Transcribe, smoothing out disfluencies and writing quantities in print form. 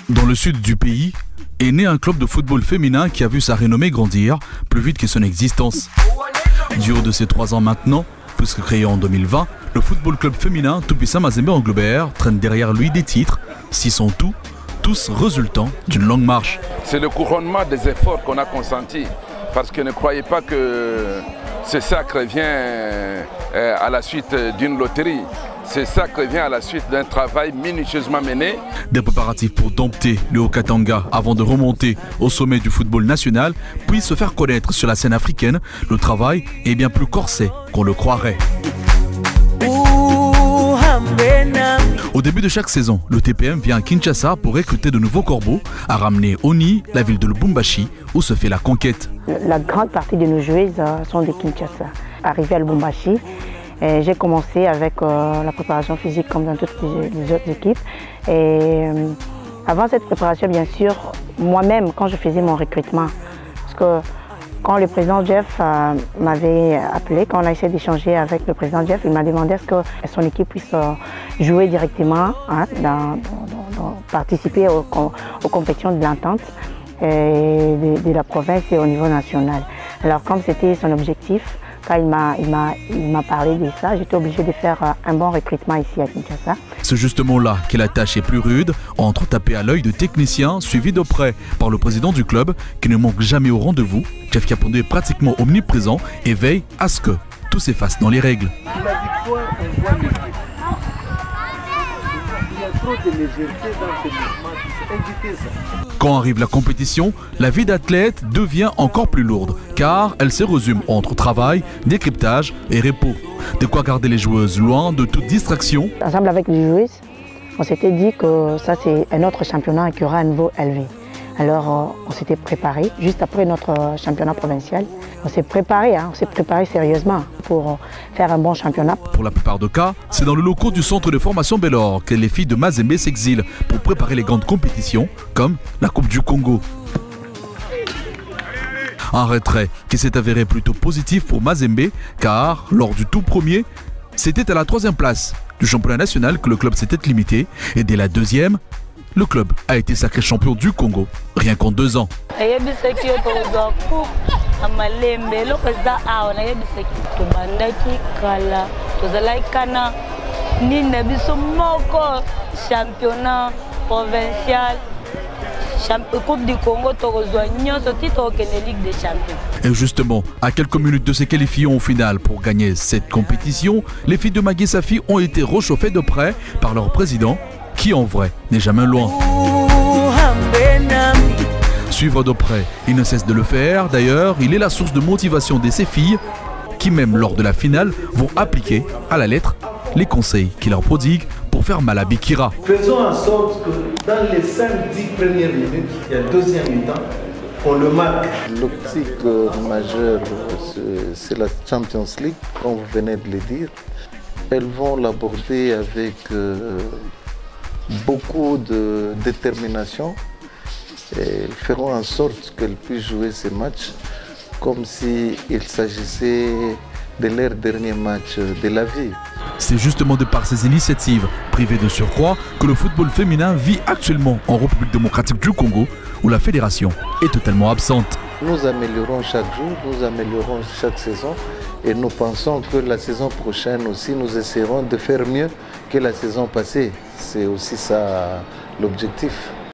Dans le sud du pays est né un club de football féminin qui a vu sa renommée grandir plus vite que son existence. Du haut de ses 3 ans maintenant, puisque créé en 2020, le football club féminin tout-puissant Mazembe Anglebert traîne derrière lui des titres, si sont tous résultant d'une longue marche. C'est le couronnement des efforts qu'on a consentis, parce que ne croyez pas que ce sacre vient à la suite d'une loterie. Ce sacre vient à la suite d'un travail minutieusement mené. Des préparatifs pour dompter le Haut-Katanga avant de remonter au sommet du football national, puis se faire connaître sur la scène africaine. Le travail est bien plus corsé qu'on le croirait. Au début de chaque saison, le TPM vient à Kinshasa pour recruter de nouveaux corbeaux, à ramener Oni, la ville de Lubumbashi, où se fait la conquête. La grande partie de nos joueuses sont de Kinshasa. Arrivé à Lubumbashi, j'ai commencé avec la préparation physique comme dans toutes les autres équipes. Et avant cette préparation, bien sûr, moi-même, quand je faisais mon recrutement, parce que quand le président Jeff m'avait appelé, quand on a essayé d'échanger avec le président Jeff, il m'a demandé est-ce que son équipe puisse jouer directement, participer aux compétitions de l'entente de la province et au niveau national. Alors comme c'était son objectif, quand il m'a parlé de ça, j'étais obligée de faire un bon recrutement ici à Kinshasa. C'est justement là que la tâche est plus rude, entre taper à l'œil de techniciens suivis de près par le président du club qui ne manque jamais au rendez-vous. Jeff Kapondo est pratiquement omniprésent et veille à ce que tout s'efface dans les règles. Quand arrive la compétition, la vie d'athlète devient encore plus lourde car elle se résume entre travail, décryptage et repos. De quoi garder les joueuses loin de toute distraction. Ensemble avec les joueuses, on s'était dit que ça c'est un autre championnat qui aura un niveau élevé. Alors on s'était préparé, juste après notre championnat provincial, on s'est préparé sérieusement pour faire un bon championnat. Pour la plupart des cas, c'est dans le locaux du centre de formation Bellor que les filles de Mazembe s'exilent pour préparer les grandes compétitions, comme la Coupe du Congo. Un retrait qui s'est avéré plutôt positif pour Mazembe, car lors du tout premier, c'était à la 3e place du championnat national que le club s'était limité, et dès la 2e, le club a été sacré champion du Congo, rien qu'en 2 ans. Coupe du Congo, Ligue des Champions. Et justement, à quelques minutes de se qualifier en finale pour gagner cette compétition, les filles de Magui Safi ont été réchauffées de près par leur président, qui en vrai n'est jamais loin. Suivre de près, il ne cesse de le faire. D'ailleurs, il est la source de motivation de ces filles qui, même lors de la finale, vont appliquer à la lettre les conseils qu'il leur prodigue pour faire mal à Bikira. Faisons en sorte que dans les 5-10 premières minutes, il y a deuxième mi-temps, on le marque. L'optique majeure, c'est la Champions League, comme vous venez de le dire. Elles vont l'aborder avec beaucoup de détermination et feront en sorte qu'elles puissent jouer ces matchs comme s'il s'agissait de leur dernier match de la vie. C'est justement de par ces initiatives privées de surcroît que le football féminin vit actuellement en République démocratique du Congo, où la fédération est totalement absente. Nous améliorons chaque jour, nous améliorons chaque saison et nous pensons que la saison prochaine aussi, nous essaierons de faire mieux que la saison passée. C'est aussi ça l'objectif.